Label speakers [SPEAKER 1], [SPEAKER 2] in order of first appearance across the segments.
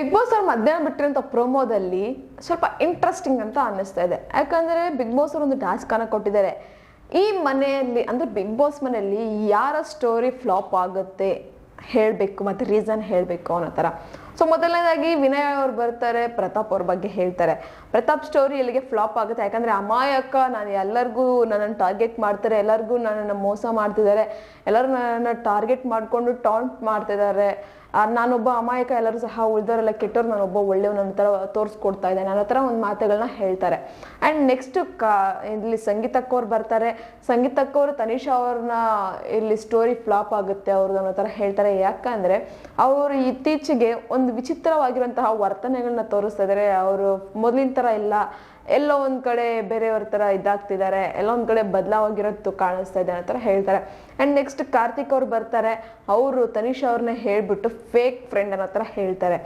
[SPEAKER 1] Big boss ಅವ್ರು ಮಧ್ಯಾಹ್ನ ಬಿಟ್ಟಿರೋಂಥ ಪ್ರೊಮೋದಲ್ಲಿ ಸ್ವಲ್ಪ ಇಂಟ್ರೆಸ್ಟಿಂಗ್ ಅಂತ ಅನ್ನಿಸ್ತಾ ಇದೆ. ಯಾಕಂದರೆ ಬಿಗ್ ಬಾಸ್ ಅವರು ಒಂದು ಟಾಸ್ಕ್ ಅನ್ನು ಕೊಟ್ಟಿದ್ದಾರೆ. ಈ ಮನೆಯಲ್ಲಿ ಅಂದರೆ ಬಿಗ್ ಬಾಸ್ ಮನೆಯಲ್ಲಿ ಯಾರ ಸ್ಟೋರಿ ಫ್ಲಾಪ್ ಆಗುತ್ತೆ ಹೇಳಬೇಕು ಮತ್ತು ರೀಸನ್ ಹೇಳಬೇಕು ಅನ್ನೋ ಥರ. ಸೊ ಮೊದಲನೇದಾಗಿ ವಿನಯ್ ಅವ್ರು ಬರ್ತಾರೆ, ಪ್ರತಾಪ್ ಅವ್ರ ಬಗ್ಗೆ ಹೇಳ್ತಾರೆ. ಪ್ರತಾಪ್ ಸ್ಟೋರಿ ಎಲ್ಲಿಗೆ ಫ್ಲಾಪ್ ಆಗುತ್ತೆ, ಯಾಕಂದರೆ ಅಮಾಯಕ, ನಾನು ಎಲ್ಲರಿಗೂ ನನ್ನನ್ನು ಟಾರ್ಗೆಟ್ ಮಾಡ್ತಾರೆ, ಎಲ್ಲರಿಗೂ ನನ್ನನ್ನು ಮೋಸ ಮಾಡ್ತಿದ್ದಾರೆ, ಎಲ್ಲರೂ ನನ್ನನ್ನು ಟಾರ್ಗೆಟ್ ಮಾಡಿಕೊಂಡು ಟಾಂಟ್ ಮಾಡ್ತಿದ್ದಾರೆ, ನಾನೊಬ್ಬ ಅಮಾಯಕ, ಎಲ್ಲರೂ ಸಹ ಉಳಿದವರೆಲ್ಲ ಕೆಟ್ಟವ್ರು, ನಾನೊಬ್ಬ ಒಳ್ಳೆಯವ್, ನನ್ನ ಥರ ತೋರಿಸ್ಕೊಡ್ತಾ ಇದ್ದೇನೆ ಅನ್ನೋ ಥರ ಒಂದು ಮಾತುಗಳನ್ನ ಹೇಳ್ತಾರೆ. ಆ್ಯಂಡ್ ನೆಕ್ಸ್ಟ್ ಇಲ್ಲಿ ಸಂಗೀತಕ್ಕವ್ರು ಬರ್ತಾರೆ. ಸಂಗೀತಕ್ಕವರು ತನಿಷಾ ಅವ್ರನ್ನ ಇಲ್ಲಿ ಸ್ಟೋರಿ ಫ್ಲಾಪ್ ಆಗುತ್ತೆ ಅವ್ರದ್ದು ಅನ್ನೋ ಥರ ಹೇಳ್ತಾರೆ. ಯಾಕಂದರೆ ಅವರು ಇತ್ತೀಚೆಗೆ ಒಂದು ವಿಚಿತ್ರವಾಗಿರುವಂತಹ ವರ್ತನೆಗಳನ್ನ ತೋರಿಸ್ತಾ ಇದ್ದಾರೆ. ಅವರು ಮೊದಲಿನ ಥರ ಇಲ್ಲ, ಎಲ್ಲೋ ಒಂದು ಕಡೆ ಬೇರೆಯವ್ರ ಥರ ಇದಾಗ್ತಿದ್ದಾರೆ, ಎಲ್ಲೋ ಒಂದು ಕಡೆ ಬದಲಾವಾಗಿರೋದು ಕಾಣಿಸ್ತಾ ಇದೆ ಅನ್ನೋ ಥರ ಹೇಳ್ತಾರೆ. ಆ್ಯಂಡ್ ನೆಕ್ಸ್ಟ್ ಕಾರ್ತಿಕ್ ಅವ್ರು ಬರ್ತಾರೆ. ಅವರು ತನಿಷಾ ಅವ್ರನ್ನ ಹೇಳ್ಬಿಟ್ಟು ಫೇಕ್ ಫ್ರೆಂಡ್ ಅನ್ನೋ ಥರ ಹೇಳ್ತಾರೆ.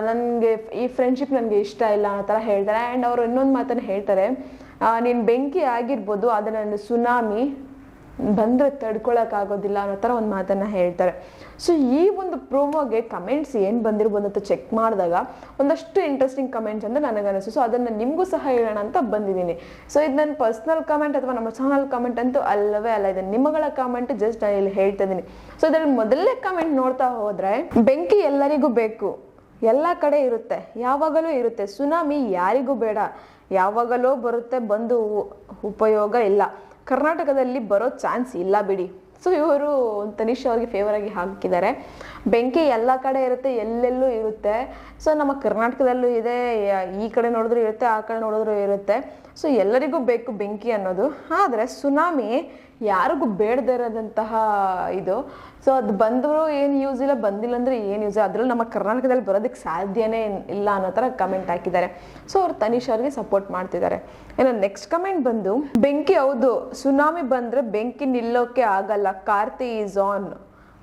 [SPEAKER 1] ನನಗೆ ಈ ಫ್ರೆಂಡ್ಶಿಪ್ ನನಗೆ ಇಷ್ಟ ಇಲ್ಲ ಅನ್ನೋ ಥರ ಹೇಳ್ತಾರೆ. ಆ್ಯಂಡ್ ಅವರು ಇನ್ನೊಂದು ಮಾತನ್ನು ಹೇಳ್ತಾರೆ, ನೀನು ಬೆಂಕಿ ಆಗಿರ್ಬೋದು, ಆದರೆ ನನ್ನ ಸುನಾಮಿ ಬಂದರೆ ತಡ್ಕೊಳಕ್ಕಾಗೋದಿಲ್ಲ ಅನ್ನೋ ಥರ ಒಂದು ಮಾತನ್ನು ಹೇಳ್ತಾರೆ. ಸೊ ಈ ಒಂದು ಪ್ರೋಮೋಗೆ ಕಮೆಂಟ್ಸ್ ಏನು ಬಂದಿರ್ಬೋದು ಅಂತ ಚೆಕ್ ಮಾಡಿದಾಗ ಒಂದಷ್ಟು ಇಂಟ್ರೆಸ್ಟಿಂಗ್ ಕಮೆಂಟ್ಸ್ ಅಂತ ನನಗನ್ನಿಸ್ತು. ಸೊ ಅದನ್ನು ನಿಮಗೂ ಸಹ ಹೇಳೋಣ ಅಂತ ಬಂದಿದ್ದೀನಿ. ಸೊ ಇದು ನನ್ನ ಪರ್ಸ್ನಲ್ ಕಮೆಂಟ್ ಅಥವಾ ನಮ್ಮ ಚಾನಲ್ ಕಮೆಂಟ್ ಅಂತೂ ಅಲ್ಲವೇ ಅಲ್ಲ, ಇದೆ ನಿಮ್ಮಗಳ ಕಮೆಂಟ್, ಜಸ್ಟ್ ನಾನು ಇಲ್ಲಿ ಹೇಳ್ತಾ ಇದ್ದೀನಿ. ಸೊ ಇದರಲ್ಲಿ ಮೊದಲನೇ ಕಮೆಂಟ್ ನೋಡ್ತಾ ಹೋದರೆ, ಬೆಂಕಿ ಎಲ್ಲರಿಗೂ ಬೇಕು, ಎಲ್ಲ ಕಡೆ ಇರುತ್ತೆ, ಯಾವಾಗಲೂ ಇರುತ್ತೆ, ಸುನಾಮಿ ಯಾರಿಗೂ ಬೇಡ, ಯಾವಾಗಲೂ ಬರುತ್ತೆ, ಬಂದು ಉಪಯೋಗ ಇಲ್ಲ, ಕರ್ನಾಟಕದಲ್ಲಿ ಬರೋ ಚಾನ್ಸ್ ಇಲ್ಲ ಬಿಡಿ. ಸೊ ಇವರು ತನಿಷಾ ಅವ್ರಿಗೆ ಫೇವರ್ ಆಗಿ ಹಾಕಿದ್ದಾರೆ. ಬೆಂಕಿ ಎಲ್ಲ ಕಡೆ ಇರುತ್ತೆ, ಎಲ್ಲೆಲ್ಲೂ ಇರುತ್ತೆ, ಸೊ ನಮ್ಮ ಕರ್ನಾಟಕದಲ್ಲೂ ಇದೆ, ಈ ಕಡೆ ನೋಡಿದ್ರು ಇರುತ್ತೆ, ಆ ಕಡೆ ನೋಡಿದ್ರು ಇರುತ್ತೆ, ಸೊ ಎಲ್ಲರಿಗೂ ಬೇಕು ಬೆಂಕಿ ಅನ್ನೋದು. ಆದರೆ ಸುನಾಮಿ ಯಾರಿಗೂ ಬೇಡದೇ ಇರೋದಂತಹ ಇದು. ಸೊ ಅದು ಬಂದರೂ ಏನು ಯೂಸ್ ಇಲ್ಲ, ಬಂದಿಲ್ಲ ಅಂದರೆ ಏನು ಯೂಸ್ ಇಲ್ಲ, ಅದರಲ್ಲಿ ನಮ್ಮ ಕರ್ನಾಟಕದಲ್ಲಿ ಬರೋದಕ್ಕೆ ಸಾಧ್ಯನೇ ಇಲ್ಲ ಅನ್ನೋ ಥರ ಕಮೆಂಟ್ ಹಾಕಿದ್ದಾರೆ. ಸೊ ಅವ್ರು ತನಿಷಾ ಅವ್ರಿಗೆ ಸಪೋರ್ಟ್ ಮಾಡ್ತಿದ್ದಾರೆ. ಇನ್ನು ನೆಕ್ಸ್ಟ್ ಕಮೆಂಟ್ ಬಂದು, ಬೆಂಕಿ ಹೌದು, ಸುನಾಮಿ ಬಂದರೆ ಬೆಂಕಿ ನಿಲ್ಲೋಕೆ ಆಗಲ್ಲ, ಕಾರ್ತಿ ಈಸ್ ಆನ್.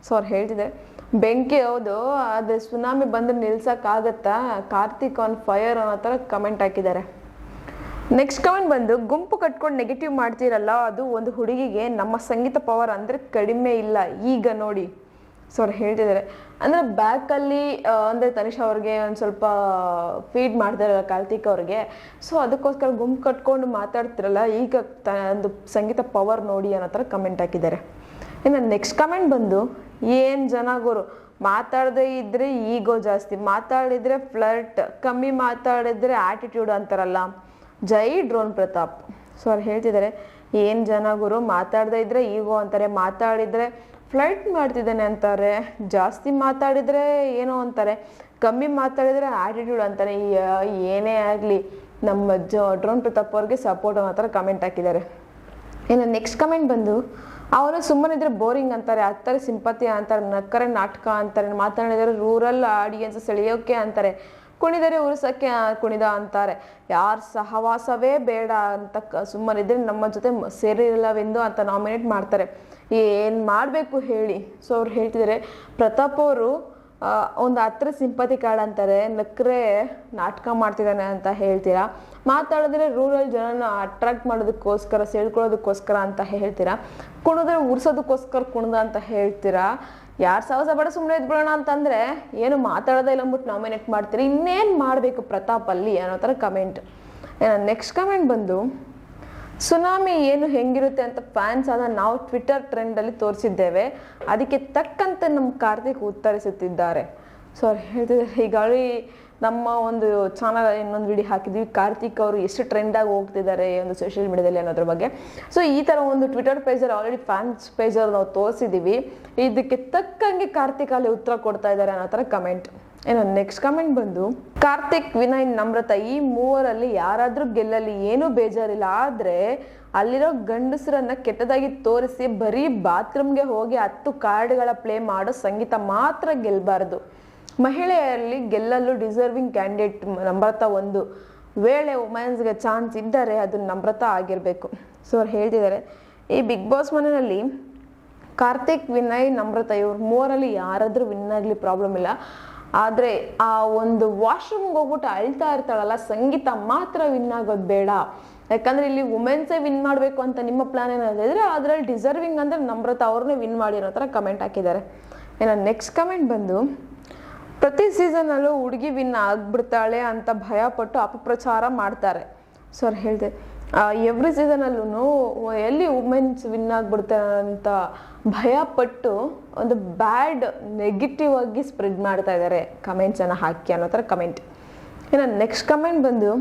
[SPEAKER 1] ಸೊ ಅವ್ರು ಹೇಳ್ತಿದ್ದಾರೆ ಬೆಂಕಿ ಹೌದು, ಆದರೆ ಸುನಾಮಿ ಬಂದರೆ ನಿಲ್ಸೋಕ್ಕಾಗತ್ತಾ, ಕಾರ್ತಿಕ್ ಆನ್ ಫೈರ್ ಅನ್ನೋ ಥರ ಕಮೆಂಟ್ ಹಾಕಿದ್ದಾರೆ. ನೆಕ್ಸ್ಟ್ ಕಮೆಂಟ್ ಬಂದು, ಗುಂಪು ಕಟ್ಕೊಂಡು ನೆಗೆಟಿವ್ ಮಾಡ್ತೀರಲ್ಲ, ಅದು ಒಂದು ಹುಡುಗಿಗೆ ನಮ್ಮ ಸಂಗೀತ ಪವರ್ ಅಂದರೆ ಕಡಿಮೆ ಇಲ್ಲ, ಈಗ ನೋಡಿ. ಸೊ ಅವ್ರು ಹೇಳ್ತಿದ್ದಾರೆ ಅಂದರೆ ಬ್ಯಾಕಲ್ಲಿ ಅಂದರೆ ತನಿಷಾ ಅವ್ರಿಗೆ ಒಂದು ಸ್ವಲ್ಪ ಫೀಡ್ ಮಾಡ್ತಾರಲ್ಲ ಕಾರ್ತಿಕ್ ಅವ್ರಿಗೆ, ಸೊ ಅದಕ್ಕೋಸ್ಕರ ಗುಂಪು ಕಟ್ಕೊಂಡು ಮಾತಾಡ್ತಿರಲ್ಲ, ಈಗ ಒಂದು ಸಂಗೀತ ಪವರ್ ನೋಡಿ ಅನ್ನೋ ಥರ ಕಮೆಂಟ್ ಹಾಕಿದ್ದಾರೆ. ಇನ್ನು ನೆಕ್ಸ್ಟ್ ಕಮೆಂಟ್ ಬಂದು, ಏನು ಜನ ಗುರು, ಮಾತಾಡದೇ ಇದ್ದರೆ ಈಗೋ ಜಾಸ್ತಿ, ಮಾತಾಡಿದರೆ ಫ್ಲರ್ಟ್, ಕಮ್ಮಿ ಮಾತಾಡಿದರೆ ಆ್ಯಟಿಟ್ಯೂಡ್ ಅಂತಾರಲ್ಲ, ಜೈ ಡ್ರೋನ್ ಪ್ರತಾಪ್. ಸೊ ಅವ್ರು ಹೇಳ್ತಿದ್ದಾರೆ, ಏನು ಜನ ಗುರು, ಮಾತಾಡದೇ ಇದ್ದರೆ ಈಗೋ ಅಂತಾರೆ, ಮಾತಾಡಿದರೆ ಫ್ಲೈಟ್ ಮಾಡ್ತಿದ್ದಾನೆ ಅಂತಾರೆ, ಜಾಸ್ತಿ ಮಾತಾಡಿದರೆ ಏನೋ ಅಂತಾರೆ, ಕಮ್ಮಿ ಮಾತಾಡಿದರೆ ಆ್ಯಟಿಟ್ಯೂಡ್ ಅಂತಾರೆ. ಏನೇ ಆಗಲಿ ನಮ್ಮ ಡ್ರೋನ್ ಪ್ರತಾಪ್ ಅವ್ರಿಗೆ ಸಪೋರ್ಟ್ ಅನ್ನೋ ಥರ ಕಮೆಂಟ್ ಹಾಕಿದ್ದಾರೆ. ಇನ್ನು ನೆಕ್ಸ್ಟ್ ಕಮೆಂಟ್ ಬಂದು, ಅವರು ಸುಮ್ಮನಿದ್ರೆ ಬೋರಿಂಗ್ ಅಂತಾರೆ, ಹತ್ತಾರೆ ಸಿಂಪತಿ ಅಂತಾರೆ, ನಕ್ಕರೆ ನಾಟಕ ಅಂತಾರೆ, ಮಾತಾಡಿದರೆ ರೂರಲ್ ಆಡಿಯನ್ಸ್ ಸೆಳೆಯೋಕೆ ಅಂತಾರೆ, ಕುಣಿದರೆ ಉರ್ಸಕ್ಕೆ ಕುಣಿದ ಅಂತಾರೆ, ಯಾರ ಸಹವಾಸವೇ ಬೇಡ ಅಂತ ಸುಮ್ಮನಿದ್ರೆ ನಮ್ಮ ಜೊತೆ ಸೇರಿರಲ್ಲವೆಂದು ಅಂತ ನಾಮಿನೇಟ್ ಮಾಡ್ತಾರೆ, ಏನು ಮಾಡಬೇಕು ಹೇಳಿ. ಸೊ ಅವ್ರು ಹೇಳ್ತಿದ್ದಾರೆ, ಪ್ರತಾಪ್ ಅವರು ಒಂದು ಹತ್ರ ಸಿಂಪತಿ ಕಾರ್ಡ್ ಅಂತಾರೆ, ನಕ್ಕರೆ ನಾಟಕ ಮಾಡ್ತಿದ್ದಾನೆ ಅಂತ ಹೇಳ್ತೀರಾ, ಮಾತಾಡಿದ್ರೆ ರೂರಲ್ ಜನನ ಅಟ್ರಾಕ್ಟ್ ಮಾಡೋದಕ್ಕೋಸ್ಕರ, ಸೇಳ್ಕೊಳ್ಳೋದಕ್ಕೋಸ್ಕರ ಅಂತ ಹೇಳ್ತೀರಾ, ಕುಣಿದ್ರೆ ಉರ್ಸೋದಕ್ಕೋಸ್ಕರ ಕುಣಿದ ಅಂತ ಹೇಳ್ತೀರಾ, ಯಾರು ಸಾಹಸ ಬೇಡ ಸುಮ್ಮನೆ ಇದ್ಬಿಡೋಣ ಅಂತಂದರೆ ಏನು ಮಾತಾಡೋದೇ ಇಲ್ಲ ಅಂದ್ಬಿಟ್ಟು ನಾಮಿನೇಟ್ ಮಾಡ್ತೀರಿ, ಇನ್ನೇನು ಮಾಡಬೇಕು ಪ್ರತಾಪ್ ಅಲ್ಲಿ ಅನ್ನೋ ಥರ ಕಮೆಂಟ್. ನೆಕ್ಸ್ಟ್ ಕಮೆಂಟ್ ಬಂದು, ಸುನಾಮಿ ಏನು ಹೆಂಗಿರುತ್ತೆ ಅಂತ ಫ್ಯಾನ್ಸ್ ಆದ ನಾವು ಟ್ವಿಟರ್ ಟ್ರೆಂಡಲ್ಲಿ ತೋರಿಸಿದ್ದೇವೆ, ಅದಕ್ಕೆ ತಕ್ಕಂತೆ ನಮ್ಮ ಕಾರ್ತಿಕ್ ಉತ್ತರಿಸುತ್ತಿದ್ದಾರೆ. ಸೊ ಅವ್ರು ಹೇಳ್ತಿದ್ದಾರೆ, ಈಗಾಗಲೇ ನಮ್ಮ ಒಂದು ಚಾನಲ್ ಇನ್ನೊಂದು ವಿಡಿಯೋ ಹಾಕಿದ್ವಿ, ಕಾರ್ತಿಕ್ ಅವರು ಎಷ್ಟು ಟ್ರೆಂಡಾಗಿ ಹೋಗ್ತಿದ್ದಾರೆ ಒಂದು ಸೋಷಿಯಲ್ ಮೀಡಿಯಾದಲ್ಲಿ ಅನ್ನೋದ್ರ ಬಗ್ಗೆ. ಸೊ ಈ ಥರ ಒಂದು ಟ್ವಿಟರ್ ಪೇಜಲ್ಲಿ ಆಲ್ರೆಡಿ ಫ್ಯಾನ್ಸ್ ಪೇಜಲ್ಲಿ ನಾವು ತೋರಿಸಿದ್ದೀವಿ, ಇದಕ್ಕೆ ತಕ್ಕಂಗೆ ಕಾರ್ತಿಕ್ ಅಲ್ಲಿ ಉತ್ತರ ಕೊಡ್ತಾ ಇದ್ದಾರೆ ಅನ್ನೋ ಥರ ಕಮೆಂಟ್. ಇನ್ನು ನೆಕ್ಸ್ಟ್ ಕಮೆಂಟ್ ಬಂದು, ಕಾರ್ತಿಕ್, ವಿನಯ್, ನಮ್ರತಾ ಈ ಮೂವರಲ್ಲಿ ಯಾರಾದರೂ ಗೆಲ್ಲಲಿ ಏನೂ ಬೇಜಾರಿಲ್ಲ, ಆದರೆ ಅಲ್ಲಿರೋ ಗಂಡಸರನ್ನ ಕೆಟ್ಟದಾಗಿ ತೋರಿಸಿ ಬರೀ ಬಾತ್ರೂಮ್ಗೆ ಹೋಗಿ 10 ಕಾರ್ಡ್ಗಳ ಪ್ಲೇ ಮಾಡೋ ಸಂಗೀತ ಮಾತ್ರ ಗೆಲ್ಲಬಾರ್ದು, ಮಹಿಳೆಯರಲ್ಲಿ ಗೆಲ್ಲಲು ಡಿಸರ್ವಿಂಗ್ ಕ್ಯಾಂಡಿಡೇಟ್ ನಮ್ರತಾ ಒಂದು ವೇಳೆ ವುಮೆನ್ಸ್ಗೆ ಚಾನ್ಸ್ ಇದ್ದರೆ ಅದು ನಮ್ರತಾ ಆಗಿರಬೇಕು. ಸೊ ಅವ್ರು ಹೇಳ್ತಿದ್ದಾರೆ, ಈ ಬಿಗ್ ಬಾಸ್ ಮನೆಯಲ್ಲಿ ಕಾರ್ತಿಕ್, ವಿನಯ್, ನಮ್ರತಾ ಇವ್ರು ಮೂವರಲ್ಲಿ ಯಾರಾದರೂ ವಿನ್ ಆಗಲಿ ಪ್ರಾಬ್ಲಮ್ ಇಲ್ಲ, ಆದರೆ ಆ ಒಂದು ವಾಶ್ರೂಮ್ಗೆ ಹೋಗ್ಬಿಟ್ಟು ಅಳ್ತಾ ಇರ್ತಾಳಲ್ಲ ಸಂಗೀತ ಮಾತ್ರ ವಿನ್ ಆಗೋದು ಬೇಡ, ಯಾಕಂದರೆ ಇಲ್ಲಿ ವುಮೆನ್ಸೇ ವಿನ್ ಮಾಡಬೇಕು ಅಂತ ನಿಮ್ಮ ಪ್ಲಾನ್ ಏನಾದ್ರೆ ಅದರಲ್ಲಿ ಡಿಸರ್ವಿಂಗ್ ಅಂದರೆ ನಮ್ರತಾ ಅವ್ರನ್ನೇ ವಿನ್ ಮಾಡಿ ಅನ್ನೋ ಥರ ಕಮೆಂಟ್ ಹಾಕಿದ್ದಾರೆ. ಇನ್ನು ನೆಕ್ಸ್ಟ್ ಕಮೆಂಟ್ ಬಂದು, ಪ್ರತಿ ಸೀಸನಲ್ಲೂ ಹುಡುಗಿ ವಿನ್ ಆಗ್ಬಿಡ್ತಾಳೆ ಅಂತ ಭಯಪಟ್ಟು ಅಪಪ್ರಚಾರ ಮಾಡ್ತಾರೆ. ಸೊ ಅವ್ರು ಹೇಳಿದೆ ಎವ್ರಿ ಸೀಸನಲ್ಲೂ ಎಲ್ಲಿ ವುಮೆನ್ಸ್ ವಿನ್ ಆಗ್ಬಿಡ್ತಾರೆ ಅಂತ ಭಯಪಟ್ಟು ಒಂದು ಬ್ಯಾಡ್ ನೆಗೆಟಿವ್ ಆಗಿ ಸ್ಪ್ರೆಡ್ ಮಾಡ್ತಾ ಇದ್ದಾರೆ ಕಮೆಂಟ್ಸನ್ನು ಹಾಕಿ ಅನ್ನೋ ಥರ ಕಮೆಂಟ್. ಇನ್ನು ನೆಕ್ಸ್ಟ್ ಕಮೆಂಟ್ ಬಂದು,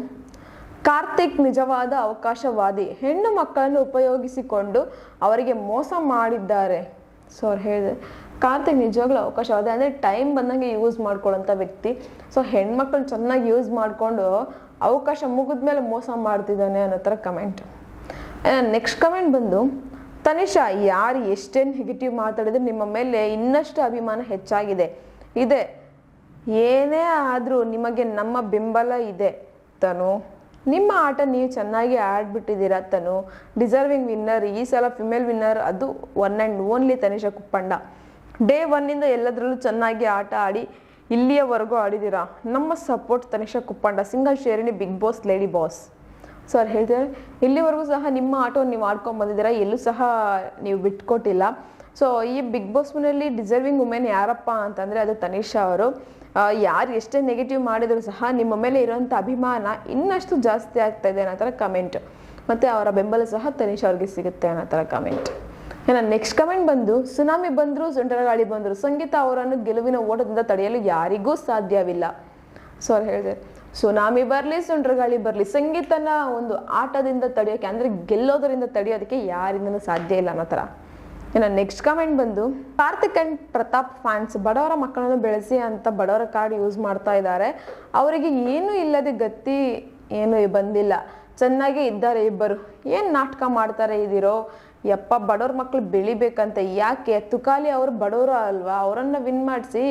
[SPEAKER 1] ಕಾರ್ತಿಕ್ ನಿಜವಾದ ಅವಕಾಶವಾದಿ, ಹೆಣ್ಣು ಮಕ್ಕಳನ್ನು ಉಪಯೋಗಿಸಿಕೊಂಡು ಅವರಿಗೆ ಮೋಸ ಮಾಡಿದ್ದಾರೆ. ಸೊ ಅವ್ರು ಹೇಳಿದೆ ಕಾರ್ತಿಕ್ ನಿಜವಾಗ್ಲೂ ಅವಕಾಶವಾದಿ ಅಂದರೆ ಟೈಮ್ ಬಂದಂಗೆ ಯೂಸ್ ಮಾಡ್ಕೊಳ್ಳೋಂಥ ವ್ಯಕ್ತಿ. ಸೊ ಹೆಣ್ಮಕ್ಳು ಚೆನ್ನಾಗಿ ಯೂಸ್ ಮಾಡಿಕೊಂಡು ಅವಕಾಶ ಮುಗಿದ್ಮೇಲೆ ಮೋಸ ಮಾಡ್ತಿದ್ದಾನೆ ಅನ್ನೋ ಥರ ಕಮೆಂಟ್. ನೆಕ್ಸ್ಟ್ ಕಮೆಂಟ್ ಬಂದು, ತನಿಷಾ ಯಾರು ಎಷ್ಟೇ ನೆಗೆಟಿವ್ ಮಾತಾಡಿದ್ರೆ ನಿಮ್ಮ ಮೇಲೆ ಇನ್ನಷ್ಟು ಅಭಿಮಾನ ಹೆಚ್ಚಾಗಿದೆ ಇದೆ, ಏನೇ ಆದರೂ ನಿಮಗೆ ನಮ್ಮ ಬೆಂಬಲ ಇದೆ ತನು, ನಿಮ್ಮ ಆಟ ನೀವು ಚೆನ್ನಾಗಿ ಆಡ್ಬಿಟ್ಟಿದ್ದೀರಾ ತನು, ಡಿಸರ್ವಿಂಗ್ ವಿನ್ನರ್, ಈ ಸಲ ಫಿಮೇಲ್ ವಿನ್ನರ್ ಅದು one and only Tanisha Kuppanda. Day 1 ಎಲ್ಲದರಲ್ಲೂ ಚೆನ್ನಾಗಿ ಆಟ ಆಡಿ ಇಲ್ಲಿಯವರೆಗೂ ಆಡಿದ್ದೀರಾ, ನಮ್ಮ ಸಪೋರ್ಟ್ ತನಿಷಾ ಕುಪ್ಪಂಡ, ಸಿಂಗಲ್ ಶೇರಿನಿ big boss lady boss. So ಅವ್ರು ಹೇಳ್ತಾರೆ ಇಲ್ಲಿವರೆಗೂ ಸಹ ನಿಮ್ಮ ಆಟವನ್ನು ನೀವು ಆಡ್ಕೊಂಡು ಬಂದಿದ್ದೀರಾ, ಎಲ್ಲೂ ಸಹ ನೀವು ಬಿಟ್ಕೊಟ್ಟಿಲ್ಲ. ಸೊ ಈ ಬಿಗ್ ಬಾಸ್ ಮನೆಯಲ್ಲಿ ಡಿಸರ್ವಿಂಗ್ ವುಮೆನ್ ಯಾರಪ್ಪ ಅಂತಂದರೆ ಅದು ತನಿಷಾ ಅವರು. ಯಾರು ಎಷ್ಟೇ ನೆಗೆಟಿವ್ ಮಾಡಿದರೂ ಸಹ ನಿಮ್ಮ ಮೇಲೆ ಇರೋಂಥ ಅಭಿಮಾನ ಇನ್ನಷ್ಟು ಜಾಸ್ತಿ ಆಗ್ತಾ ಇದೆ ಅನ್ನೋ ಥರ ಕಮೆಂಟ್. ಮತ್ತು ಅವರ ಬೆಂಬಲ ಸಹ ತನಿಷಾ ಅವ್ರಿಗೆ ಸಿಗುತ್ತೆ ಅನ್ನೋ ಥರ ಕಮೆಂಟ್. ಇನ್ನು ನೆಕ್ಸ್ಟ್ ಕಮೆಂಟ್ ಬಂದು, ಸುನಾಮಿ ಬಂದರು ಸುಂಟರಗಾಳಿ ಬಂದರು, ಸಂಗೀತ ಅವರನ್ನು ಗೆಲುವಿನ ಓಟದಿಂದ ತಡೆಯಲು ಯಾರಿಗೂ ಸಾಧ್ಯವಿಲ್ಲ. ಸೊ ಅವ್ರು ಹೇಳಿದೆ ಸುನಾಮಿ ಬರಲಿ ಸುಂಟರಗಾಳಿ ಬರಲಿ, ಸಂಗೀತನ ಒಂದು ಆಟದಿಂದ ತಡೆಯೋಕ್ಕೆ ಅಂದರೆ ಗೆಲ್ಲೋದರಿಂದ ತಡೆಯೋದಕ್ಕೆ ಯಾರಿಂದನೂ ಸಾಧ್ಯ ಇಲ್ಲ ಅನ್ನೋ ಥರ. ಇನ್ನು ನೆಕ್ಸ್ಟ್ ಕಮೆಂಟ್ ಬಂದು, ಕಾರ್ತಿಕ್ ಆ್ಯಂಡ್ ಪ್ರತಾಪ್ ಫ್ಯಾನ್ಸ್ ಬಡವರ ಮಕ್ಕಳನ್ನು ಬೆಳೆಸಿ ಅಂತ ಬಡವರ ಕಾರ್ಡ್ ಯೂಸ್ ಮಾಡ್ತಾ ಇದ್ದಾರೆ, ಅವರಿಗೆ ಏನೂ ಇಲ್ಲದೆ ಗತಿ ಏನು ಬಂದಿಲ್ಲ, ಚೆನ್ನಾಗೇ ಇದ್ದಾರೆ ಇಬ್ಬರು, ಏನು ನಾಟಕ ಮಾಡ್ತಾರೆ ಇದಿರೋ ಯಪ್ಪ, ಬಡವ್ರ ಮಕ್ಕಳು ಬೆಳಿಬೇಕಂತ ಯಾಕೆ, ತುಕಾಲಿ ಅವರು ಬಡವರು ಅಲ್ವಾ, ಅವರನ್ನು ವಿನ್ ಮಾಡಿಸಿ.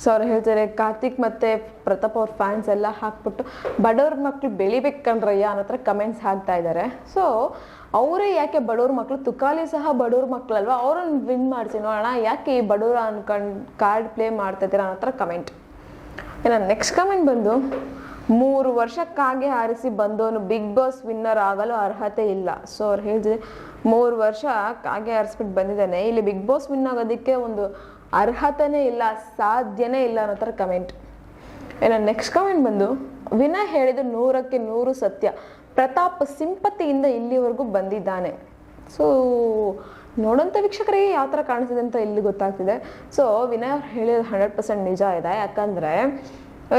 [SPEAKER 1] ಸೊ ಅವ್ರು ಹೇಳ್ತಾರೆ ಕಾರ್ತಿಕ್ ಮತ್ತು ಪ್ರತಾಪ್ ಅವ್ರ ಫ್ಯಾನ್ಸ್ ಎಲ್ಲ ಹಾಕ್ಬಿಟ್ಟು ಬಡವ್ರ ಮಕ್ಕಳು ಬೆಳಿಬೇಕಂಡ್ರಯ್ಯ ಅನ್ನೋ ಥರ ಕಮೆಂಟ್ಸ್ ಹಾಕ್ತಾ ಇದ್ದಾರೆ. ಸೊ ಅವರೇ ಯಾಕೆ ಬಡವ್ರ ಮಕ್ಕಳು, ತುಕಾಲಿ ಸಹ ಬಡವ್ರ ಮಕ್ಕಳಲ್ವ, ಅವ್ರನ್ನ ವಿನ್ ಮಾಡಿಸಿ ನೋಡೋಣ, ಯಾಕೆ ಈ ಬಡವ್ರ ಅನ್ಕೊಂಡು ಕಾರ್ಡ್ ಪ್ಲೇ ಮಾಡ್ತಾ ಇದ್ದೀರಾ ಅನ್ನೋ ಥರ ಕಮೆಂಟ್. ಇನ್ನು ನೆಕ್ಸ್ಟ್ ಕಮೆಂಟ್ ಬಂದು, 3 ವರ್ಷ ಕಾಗೆ ಹಾರಿಸಿ ಬಂದವನು ಬಿಗ್ ಬಾಸ್ ವಿನ್ನರ್ ಆಗಲು ಅರ್ಹತೆ ಇಲ್ಲ. ಸೊ ಅವ್ರು ಹೇಳ್ತಿದೆ 3 ವರ್ಷ ಕಾಗೆ ಹಾರಿಸ್ಬಿಟ್ಟು ಬಂದಿದ್ದಾನೆ, ಇಲ್ಲಿ ಬಿಗ್ ಬಾಸ್ ವಿನ್ ಆಗೋದಕ್ಕೆ ಒಂದು ಅರ್ಹತೆನೇ ಇಲ್ಲ, ಸಾಧ್ಯನೇ ಇಲ್ಲ ಅನ್ನೋ ಥರ ಕಮೆಂಟ್. ಇನ್ನು ನೆಕ್ಸ್ಟ್ ಕಮೆಂಟ್ ಬಂದು, ವಿನಯ್ ಹೇಳಿದ 100ಕ್ಕೆ 100 ಸತ್ಯ, ಪ್ರತಾಪ್ ಸಿಂಪತಿಯಿಂದ ಇಲ್ಲಿವರೆಗೂ ಬಂದಿದ್ದಾನೆ. ಸೊ ನೋಡೋಂಥ ವೀಕ್ಷಕರಿಗೆ ಯಾವ ಥರ ಕಾಣಿಸ್ತಿದೆ ಅಂತ ಇಲ್ಲಿ ಗೊತ್ತಾಗ್ತಿದೆ. ಸೊ ವಿನಯ್ ಅವ್ರು ಹೇಳಿದ 100% ನಿಜ ಇದೆ. ಯಾಕಂದರೆ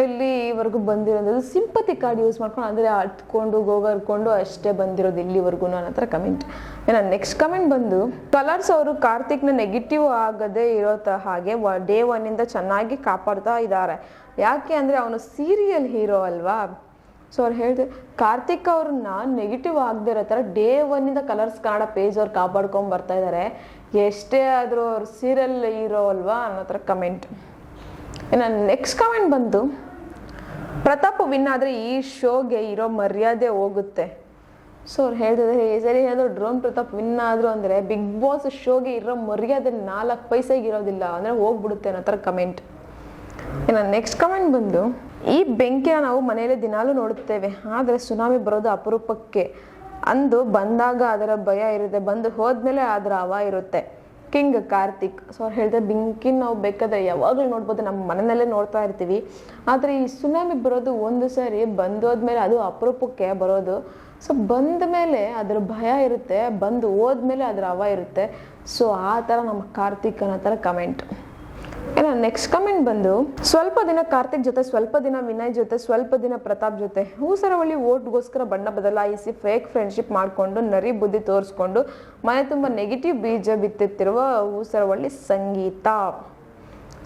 [SPEAKER 1] ಇಲ್ಲಿವರೆಗೂ ಬಂದಿರೋದು ಸಿಂಪತಿ ಕಾರ್ಡ್ ಯೂಸ್ ಮಾಡ್ಕೊಂಡು ಅಂದರೆ ಹತ್ಕೊಂಡು ಗೋಗರ್ಕೊಂಡು ಅಷ್ಟೇ ಬಂದಿರೋದು ಇಲ್ಲಿವರೆಗೂ ಅನ್ನೋ ಥರ ಕಮೆಂಟ್. ಇನ್ನು ನೆಕ್ಸ್ಟ್ ಕಮೆಂಟ್ ಬಂದು, ಕಲರ್ಸ್ ಅವರು ಕಾರ್ತಿಕ್ನ ನೆಗೆಟಿವ್ ಆಗದೆ ಇರೋ ಹಾಗೆ ಡೇ 1 ಚೆನ್ನಾಗಿ ಕಾಪಾಡ್ತಾ ಇದ್ದಾರೆ. ಯಾಕೆ ಅಂದರೆ ಅವನು ಸೀರಿಯಲ್ ಹೀರೋ ಅಲ್ವಾ. ಸೊ ಅವ್ರು ಹೇಳಿದೆ ಕಾರ್ತಿಕ್ ಅವ್ರನ್ನ ನೆಗೆಟಿವ್ ಆಗದೆ ಇರೋ ಥರ ಡೇ 1 ಕಲರ್ಸ್ ಕನ್ನಡ ಪೇಜ್ ಅವ್ರು ಕಾಪಾಡ್ಕೊಂಡು ಬರ್ತಾ ಇದ್ದಾರೆ, ಎಷ್ಟೇ ಆದರೂ ಅವ್ರು ಸೀರಿಯಲ್ ಹೀರೋ ಅಲ್ವಾ ಅನ್ನೋ ಥರ ಕಮೆಂಟ್. ಇನ್ನು ನೆಕ್ಸ್ಟ್ ಕಮೆಂಟ್ ಬಂದು, ಪ್ರತಾಪ್ ವಿನ್ ಆದರೆ ಈ ಶೋಗೆ ಇರೋ ಮರ್ಯಾದೆ ಹೋಗುತ್ತೆ. ಸೊ ಅವ್ರು ಹೇಳ್ತಿದ್ದಾರೆ ಸರಿ ಏನಾದರೂ ಡ್ರೋನ್ ಪ್ರತಾಪ್ ವಿನ್ ಆದರು ಅಂದರೆ ಬಿಗ್ ಬಾಸ್ ಶೋಗೆ ಇರೋ ಮರ್ಯಾದೆ 4 ಪೈಸೆಗೆ ಇರೋದಿಲ್ಲ, ಅಂದರೆ ಹೋಗ್ಬಿಡುತ್ತೆ ಅನ್ನೋ ಥರ ಕಮೆಂಟ್. ಇನ್ನು ನೆಕ್ಸ್ಟ್ ಕಮೆಂಟ್ ಬಂದು, ಈ ಬೆಂಕಿನ ನಾವು ಮನೆಯಲ್ಲಿ ದಿನಾಲೂ ನೋಡುತ್ತೇವೆ, ಆದರೆ ಸುನಾಮಿ ಬರೋದು ಅಪರೂಪಕ್ಕೆ, ಅಂದು ಬಂದಾಗ ಅದರ ಭಯ ಇರುತ್ತೆ, ಬಂದು ಹೋದ್ಮೇಲೆ ಅದರ ಹವಾ ಇರುತ್ತೆ. ಕಿಂಗ್ ಕಾರ್ತಿಕ್. ಸೊ ಅವ್ರು ಹೇಳಿದ್ರೆ ಬೆಂಕಿನ ನಾವು ಬೇಕಾದ್ರೆ ಯಾವಾಗಲೂ ನೋಡ್ಬೋದು, ನಮ್ಮ ಮನೆಯಲ್ಲೇ ನೋಡ್ತಾ ಇರ್ತೀವಿ, ಆದರೆ ಈ ಸುನಾಮಿ ಬರೋದು ಒಂದು ಸಾರಿ ಬಂದೋದ್ಮೇಲೆ ಅದು ಅಪರೂಪಕ್ಕೆ ಬರೋದು. ಸೊ ಬಂದ ಮೇಲೆ ಅದರ ಭಯ ಇರುತ್ತೆ, ಬಂದು ಹೋದ್ಮೇಲೆ ಅದರ ಹವಾ ಇರುತ್ತೆ. ಸೊ ಆ ಥರ ನಮ್ಮ ಕಾರ್ತಿಕ್ ಅನ್ನೋ ಥರ ಕಮೆಂಟ್. ಇನ್ನು ನೆಕ್ಸ್ಟ್ ಕಮೆಂಟ್ ಬಂದು, ಸ್ವಲ್ಪ ದಿನ ಕಾರ್ತಿಕ್ ಜೊತೆ, ಸ್ವಲ್ಪ ದಿನ ವಿನಯ್ ಜೊತೆ, ಸ್ವಲ್ಪ ದಿನ ಪ್ರತಾಪ್ ಜೊತೆ, ಹೂಸರವಳ್ಳಿ ಓಟ್ಗೋಸ್ಕರ ಬಣ್ಣ ಬದಲಾಯಿಸಿ ಫೇಕ್ ಫ್ರೆಂಡ್ಶಿಪ್ ಮಾಡಿಕೊಂಡು ನರಿ ಬುದ್ಧಿ ತೋರಿಸ್ಕೊಂಡು ಮನೆ ತುಂಬ ನೆಗೆಟಿವ್ ಬೀಜ ಬಿತ್ತುತ್ತಿರುವ ಹೂಸರವಳ್ಳಿ ಸಂಗೀತ.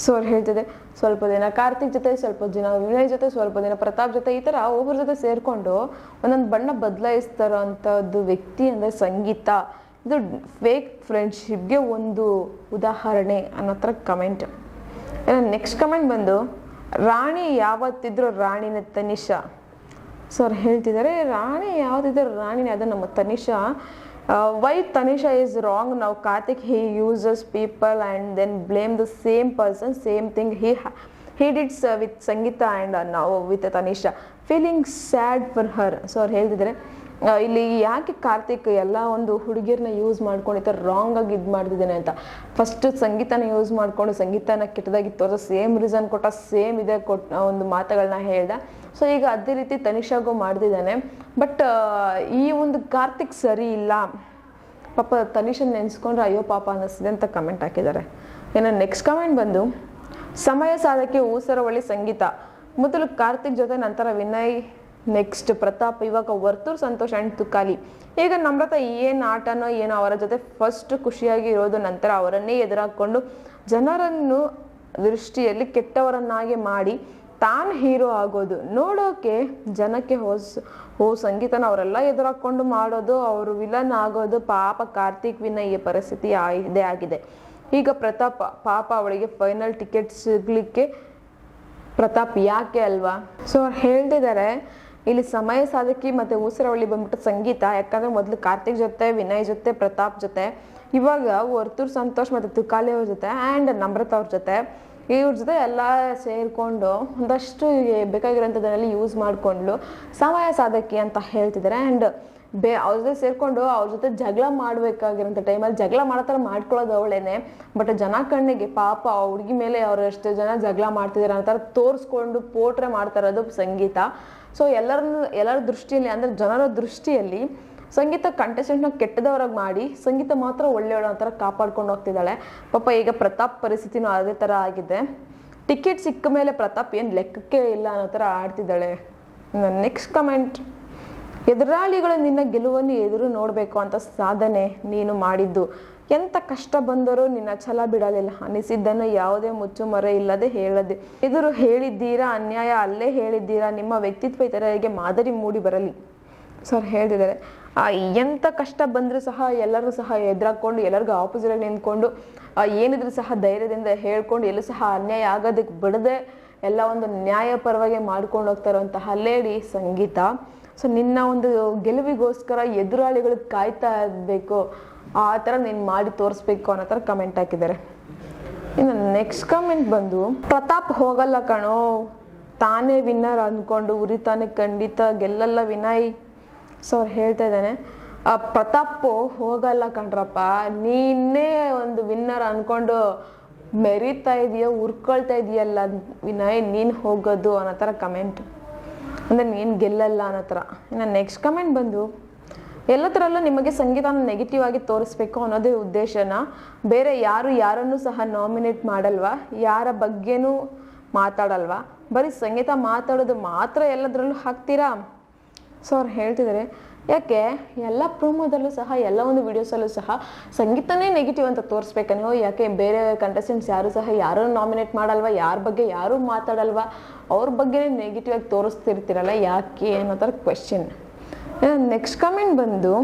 [SPEAKER 1] ಸೊ ಅವ್ರು ಹೇಳ್ತಿದೆ ಸ್ವಲ್ಪ ದಿನ ಕಾರ್ತಿಕ್ ಜೊತೆ, ಸ್ವಲ್ಪ ದಿನ ವಿನಯ್ ಜೊತೆ, ಸ್ವಲ್ಪ ದಿನ ಪ್ರತಾಪ್ ಜೊತೆ, ಈ ಥರ ಒಬ್ಬರ ಜೊತೆ ಸೇರಿಕೊಂಡು ಒಂದೊಂದು ಬಣ್ಣ ಬದಲಾಯಿಸ್ತಾರೋ ಅಂಥದ್ದು ವ್ಯಕ್ತಿ ಅಂದರೆ ಸಂಗೀತ. ಇದು ಫೇಕ್ ಫ್ರೆಂಡ್ಶಿಪ್ಗೆ ಒಂದು ಉದಾಹರಣೆ ಅನ್ನೋ ಥರ ಕಮೆಂಟ್. ನೆಕ್ಸ್ಟ್ ಕಮೆಂಟ್ ಬಂದು, ರಾಣಿ ಯಾವತ್ತಿದ್ರು ರಾಣಿನ ತನಿಷಾ. ಸೊ ಅವ್ರು ಹೇಳ್ತಿದ್ದಾರೆ ರಾಣಿ ಯಾವತ್ತಿದ್ರು ರಾಣಿನೇ, ಅದು ನಮ್ಮ Tanisha. Why Tanisha is wrong ನಾವು Karthik he uses people and then blame the same person same thing he did with Sangeetha and ನಾವು with Tanisha feeling sad for her. So ಅವ್ರು ಹೇಳ್ತಿದ್ದಾರೆ ಇಲ್ಲಿ ಯಾಕೆ ಕಾರ್ತಿಕ್ ಎಲ್ಲ ಒಂದು ಹುಡುಗಿಯರನ್ನ ಯೂಸ್ ಮಾಡ್ಕೊಂಡು ಈ ಥರ ರಾಂಗ್ ಆಗಿ ಇದು ಮಾಡ್ತಿದ್ದೇನೆ ಅಂತ. ಫಸ್ಟ್ ಸಂಗೀತನ ಯೂಸ್ ಮಾಡ್ಕೊಂಡು ಸಂಗೀತನ ಕೆಟ್ಟದಾಗಿ ತೋರಿಸೋ ಸೇಮ್ ರೀಸನ್ ಕೊಟ್ಟ, ಸೇಮ್ ಇದೆ ಒಂದು ಮಾತುಗಳನ್ನ ಹೇಳ್ದ. ಸೊ ಈಗ ಅದೇ ರೀತಿ ತನಿಷಾಗೂ ಮಾಡ್ತಿದ್ದಾನೆ. ಬಟ್ ಈ ಒಂದು ಕಾರ್ತಿಕ್ ಸರಿ ಇಲ್ಲ, ಪಾಪ ತನಿಷನ್ ನೆನೆಸ್ಕೊಂಡ್ರೆ ಅಯ್ಯೋ ಪಾಪ ಅನ್ನಿಸ್ತಿದೆ ಅಂತ ಕಮೆಂಟ್ ಹಾಕಿದ್ದಾರೆ. ಇನ್ನು ನೆಕ್ಸ್ಟ್ ಕಮೆಂಟ್ ಬಂದು, ಸಮಯ ಸಾಧಕ್ಕೆ ಊಸರವಳ್ಳಿ ಸಂಗೀತ, ಮೊದಲು ಕಾರ್ತಿಕ್ ಜೊತೆ ನಂತರ ವಿನಯ್, ನೆಕ್ಸ್ಟ್ ಪ್ರತಾಪ್, ಇವಾಗ ವರ್ತೂರ್ ಸಂತೋಷ್ ಆ್ಯಂಡ್ ತುಕಾಲಿ. ಈಗ ನಮ್ರತ ಏನು ಆಟನೋ ಏನೋ ಅವರ ಜೊತೆ ಫಸ್ಟ್ ಖುಷಿಯಾಗಿ ಇರೋದು, ನಂತರ ಅವರನ್ನೇ ಎದುರಾಕೊಂಡು ಜನರನ್ನು ದೃಷ್ಟಿಯಲ್ಲಿ ಕೆಟ್ಟವರನ್ನಾಗಿ ಮಾಡಿ ತಾನು ಹೀರೋ ಆಗೋದು ನೋಡೋಕೆ ಜನಕ್ಕೆ ಸಂಗೀತನ ಅವರೆಲ್ಲ ಎದುರಾಕೊಂಡು ಮಾಡೋದು, ಅವರು ವಿಲನ್ ಆಗೋದು. ಪಾಪ ಕಾರ್ತಿಕ್ ವಿನಯ್ ಪರಿಸ್ಥಿತಿ ಇದೇ ಆಗಿದೆ. ಈಗ ಪ್ರತಾಪ್ ಪಾಪ ಅವಳಿಗೆ ಫೈನಲ್ ಟಿಕೆಟ್ ಸಿಗ್ಲಿಕ್ಕೆ ಪ್ರತಾಪ್ ಯಾಕೆ ಅಲ್ವಾ. ಸೊ ಅವ್ರು ಹೇಳ್ತಿದ್ದಾರೆ ಇಲ್ಲಿ ಸಮಯ ಸಾಧಕಿ ಮತ್ತು ಊಸರವಳ್ಳಿ ಬಂದ್ಬಿಟ್ಟು ಸಂಗೀತ. ಯಾಕಂದರೆ ಮೊದಲು ಕಾರ್ತಿಕ್ ಜೊತೆ, ವಿನಯ್ ಜೊತೆ, ಪ್ರತಾಪ್ ಜೊತೆ, ಇವಾಗ ವರ್ತೂರ್ ಸಂತೋಷ್ ಮತ್ತು ತುಕಾಲಿ ಅವ್ರ ಜೊತೆ ಆ್ಯಂಡ್ ನಮ್ರತ ಅವ್ರ ಜೊತೆ, ಇವ್ರ ಜೊತೆ ಎಲ್ಲ ಸೇರಿಕೊಂಡು ಒಂದಷ್ಟು ಬೇಕಾಗಿರೋಂಥದ್ದನ್ನೆಲ್ಲ ಯೂಸ್ ಮಾಡಿಕೊಂಡು ಸಮಯ ಸಾಧಕಿ ಅಂತ ಹೇಳ್ತಿದ್ದಾರೆ. ಆ್ಯಂಡ್ ಅವ್ರ ಜೊತೆ ಸೇರಿಕೊಂಡು ಅವ್ರ ಜೊತೆ ಜಗಳ ಮಾಡಬೇಕಾಗಿರೋಂಥ ಟೈಮಲ್ಲಿ ಜಗಳ ಮಾಡೋ ಥರ ಮಾಡ್ಕೊಳ್ಳೋದು ಅವಳೇನೆ. ಬಟ್ ಜನ ಕಣ್ಣಿಗೆ ಪಾಪ ಹುಡುಗಿ ಮೇಲೆ ಅವ್ರು ಎಷ್ಟು ಜನ ಜಗಳ ಮಾಡ್ತಿದ್ದಾರೆ ಅನ್ನೋ ಥರ ತೋರಿಸ್ಕೊಂಡು ಪೋಟ್ರೆ ಮಾಡ್ತಾ ಇರೋದು ಸಂಗೀತ. ಸೊ ಎಲ್ಲರ ದೃಷ್ಟಿಯಲ್ಲಿ, ಅಂದರೆ ಜನರ ದೃಷ್ಟಿಯಲ್ಲಿ ಸಂಗೀತ ಕಂಟೆಸ್ಟೆಂಟ್ನ ಕೆಟ್ಟದವ್ರಾಗಿ ಮಾಡಿ ಸಂಗೀತ ಮಾತ್ರ ಒಳ್ಳೆಯವಳು ಅನ್ನೋ ಥರ ಕಾಪಾಡ್ಕೊಂಡು ಹೋಗ್ತಿದ್ದಾಳೆ. ಪಾಪ ಈಗ ಪ್ರತಾಪ್ ಪರಿಸ್ಥಿತಿನೂ ಅದೇ ಥರ ಆಗಿದೆ. ಟಿಕೆಟ್ ಸಿಕ್ಕ ಮೇಲೆ ಪ್ರತಾಪ್ ಏನು ಲೆಕ್ಕಕ್ಕೆ ಇಲ್ಲ ಅನ್ನೋ ಥರ ಆಡ್ತಿದ್ದಾಳೆ. ನೆಕ್ಸ್ಟ್ ಕಮೆಂಟ್, ಎದುರಾಳಿಗಳು ನಿನ್ನ ಗೆಲುವನ್ನು ಎದುರು ನೋಡಬೇಕು ಅಂತ ಸಾಧನೆ ನೀನು ಮಾಡಿದ್ದು, ಎಂಥ ಕಷ್ಟ ಬಂದರೂ ನಿನ್ನ ಛಲ ಬಿಡಲಿಲ್ಲ, ಅನಿಸಿದ್ದನ್ನು ಯಾವುದೇ ಮುಚ್ಚುಮರೆ ಇಲ್ಲದೆ ಹೇಳದೆ ಎದುರು ಹೇಳಿದ್ದೀರಾ, ಅನ್ಯಾಯ ಅಲ್ಲೇ ಹೇಳಿದ್ದೀರಾ, ನಿಮ್ಮ ವ್ಯಕ್ತಿತ್ವ ಇತರರಿಗೆ ಮಾದರಿ ಮೂಡಿ ಬರಲಿ. ಸರ್ ಹೇಳ್ತಿದ್ದಾರೆ ಎಂಥ ಕಷ್ಟ ಬಂದರೂ ಸಹ ಎಲ್ಲರೂ ಸಹ ಎದುರಾಕೊಂಡು ಎಲ್ಲರಿಗೂ ಆಪೋಸಿಟ್ ಆಗಿ ನಿಂತ್ಕೊಂಡು ಏನಿದ್ರು ಸಹ ಧೈರ್ಯದಿಂದ ಹೇಳ್ಕೊಂಡು ಎಲ್ಲೂ ಸಹ ಅನ್ಯಾಯ ಆಗೋದಕ್ಕೆ ಬಿಡದೆ ಎಲ್ಲ ಒಂದು ನ್ಯಾಯ ಪರವಾಗಿ ಮಾಡ್ಕೊಂಡು ಹೋಗ್ತಾ ಇರುವಂತಹ ಲೇಡಿ ಸಂಗೀತ. ಸೊ ನಿನ್ನ ಒಂದು ಗೆಲುವಿಗೋಸ್ಕರ ಎದುರಾಳಿಗಳಿಗೆ ಕಾಯ್ತಾ ಇರಬೇಕು, ಆ ಥರ ನೀನು ಮಾಡಿ ತೋರಿಸ್ಬೇಕು ಅನ್ನೋ ಥರ ಕಮೆಂಟ್ ಹಾಕಿದ್ದಾರೆ. ಇನ್ನು ನೆಕ್ಸ್ಟ್ ಕಮೆಂಟ್ ಬಂದು, ಪ್ರತಾಪ್ ಹೋಗಲ್ಲ ಕಣೋ, ತಾನೇ ವಿನ್ನರ್ ಅಂದ್ಕೊಂಡು ಉರಿತಾನೆ, ಖಂಡಿತ ಗೆಲ್ಲಲ್ಲ ವಿನಯ್. ಸೊ ಅವ್ರು ಹೇಳ್ತಾ ಇದ್ದಾನೆ ಪ್ರತಾಪ್ ಹೋಗಲ್ಲ ಕಣ್ರಪ್ಪ, ನೀನೇ ಒಂದು ವಿನ್ನರ್ ಅಂದ್ಕೊಂಡು ಮೆರಿತಾ ಇದೆಯೋ, ಉರ್ಕೊಳ್ತಾ ಇದೆಯಲ್ಲ ವಿನಯ್, ನೀನು ಹೋಗೋದು ಅನ್ನೋ ಥರ ಕಮೆಂಟ್. ಅಂದರೆ ನೀನು ಗೆಲ್ಲಲ್ಲ ಅನ್ನೋ ಥರ. ಇನ್ನು ನೆಕ್ಸ್ಟ್ ಕಮೆಂಟ್ ಬಂದು, ಎಲ್ಲ ಥರಲ್ಲೂ ನಿಮಗೆ ಸಂಗೀತನ ನೆಗೆಟಿವ್ ಆಗಿ ತೋರಿಸ್ಬೇಕು ಅನ್ನೋದೇ ಉದ್ದೇಶನ, ಬೇರೆ ಯಾರನ್ನೂ ಸಹ ನಾಮಿನೇಟ್ ಮಾಡಲ್ವಾ, ಯಾರ ಬಗ್ಗೆನೂ ಮಾತಾಡಲ್ವಾ, ಬರೀ ಸಂಗೀತ ಮಾತಾಡೋದು ಮಾತ್ರ ಎಲ್ಲದರಲ್ಲೂ ಹಾಕ್ತೀರಾ. ಸೊ ಅವ್ರು ಹೇಳ್ತಿದ್ದಾರೆ ಯಾಕೆ ಎಲ್ಲ ಪ್ರೋಮೋದಲ್ಲೂ ಸಹ ಎಲ್ಲ ಒಂದು ವಿಡಿಯೋಸಲ್ಲೂ ಸಹ ಸಂಗೀತನೇ ನೆಗೆಟಿವ್ ಅಂತ ತೋರಿಸ್ಬೇಕಾ ನೀವು, ಯಾಕೆ ಬೇರೆ ಕಂಟೆಸ್ಟೆಂಟ್ಸ್ ಯಾರು ಸಹ ಯಾರೂ ನಾಮಿನೇಟ್ ಮಾಡಲ್ವಾ, ಯಾರ ಬಗ್ಗೆ ಯಾರೂ ಮಾತಾಡಲ್ವಾ, ಅವ್ರ ಬಗ್ಗೆನೇ ನೆಗೆಟಿವ್ ಆಗಿ ತೋರಿಸ್ತಿರ್ತೀರಲ್ಲ ಯಾಕೆ ಅನ್ನೋ ಥರ ಕ್ವೆಶ್ಚನ್. ನೆಕ್ಸ್ಟ್ ಕಮೆಂಟ್ ಬಂದು,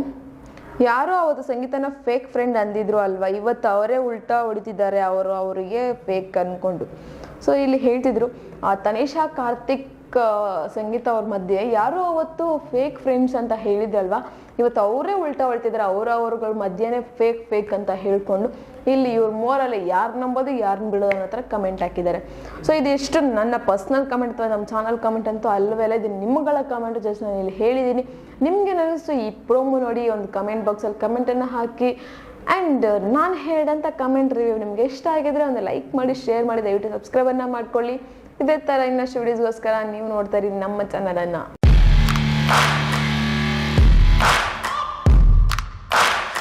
[SPEAKER 1] ಯಾರೋ ಅವತ್ತು ಸಂಗೀತನ ಫೇಕ್ ಫ್ರೆಂಡ್ ಅಂದಿದ್ರು ಅಲ್ವಾ, ಇವತ್ತು ಅವರೇ ಉಲ್ಟಾ ಹೊಡಿತಿದ್ದಾರೆ ಅವರಿಗೆ ಫೇಕ್ ಅಂದ್ಕೊಂಡು. ಸೊ ಇಲ್ಲಿ ಹೇಳ್ತಿದ್ರು ತನಿಷಾ ಕಾರ್ತಿಕ್ ಸಂಗೀತ ಅವ್ರ ಮಧ್ಯೆ ಯಾರೋ ಅವತ್ತು ಫೇಕ್ ಫ್ರೆಂಡ್ಸ್ ಅಂತ ಹೇಳಿದ್ರಲ್ವಾ, ಇವತ್ತು ಅವರೇ ಉಲ್ಟಾ ಹೊಳ್ತಿದ್ದಾರೆ, ಅವ್ರಗಳ ಮಧ್ಯೆನೇ ಫೇಕ್ ಅಂತ ಹೇಳ್ಕೊಂಡು ಇಲ್ಲಿ ಇವ್ರ ಮೋರಲ್ಲಿ ಯಾರು ನಂಬೋದು ಯಾರನ್ನ ಬಿಡೋದು ಅನ್ನೋ ಥರ ಕಮೆಂಟ್ ಹಾಕಿದ್ದಾರೆ. ಸೊ ಇದಿಷ್ಟು ನನ್ನ ಪರ್ಸ್ನಲ್ ಕಮೆಂಟ್ ಅಥವಾ ನಮ್ಮ ಚಾನಲ್ ಕಮೆಂಟ್ ಅಂತೂ ಅಲ್ಲವೆಲ್ಲ, ಇದು ನಿಮ್ಮಗಳ ಕಮೆಂಟ್ ಜಸ್ಟ್ ನಾನು ಇಲ್ಲಿ ಹೇಳಿದ್ದೀನಿ. ನಿಮ್ಗೆ ಅನ್ನಿಸ್ತು ಈ ಪ್ರೋಮೋ ನೋಡಿ ಒಂದು ಕಮೆಂಟ್ ಬಾಕ್ಸಲ್ಲಿ ಕಮೆಂಟನ್ನು ಹಾಕಿ. ಆ್ಯಂಡ್ ನಾನು ಹೇಳಿದಂಥ ಕಮೆಂಟ್ ರಿವ್ಯೂ ನಿಮ್ಗೆ ಇಷ್ಟ ಆಗಿದ್ರೆ ಒಂದು ಲೈಕ್ ಮಾಡಿ, ಶೇರ್ ಮಾಡಿ, ದಯವಿಟ್ಟು ಸಬ್ಸ್ಕ್ರೈಬನ್ನು ಮಾಡ್ಕೊಳ್ಳಿ. ಇದೇ ಥರ ಇನ್ನಷ್ಟು ವಿಡಿಯೋಸ್ಗೋಸ್ಕರ ನೀವು ನೋಡ್ತಾ ಇರಿ ನಮ್ಮ ಚಾನಲನ್ನು.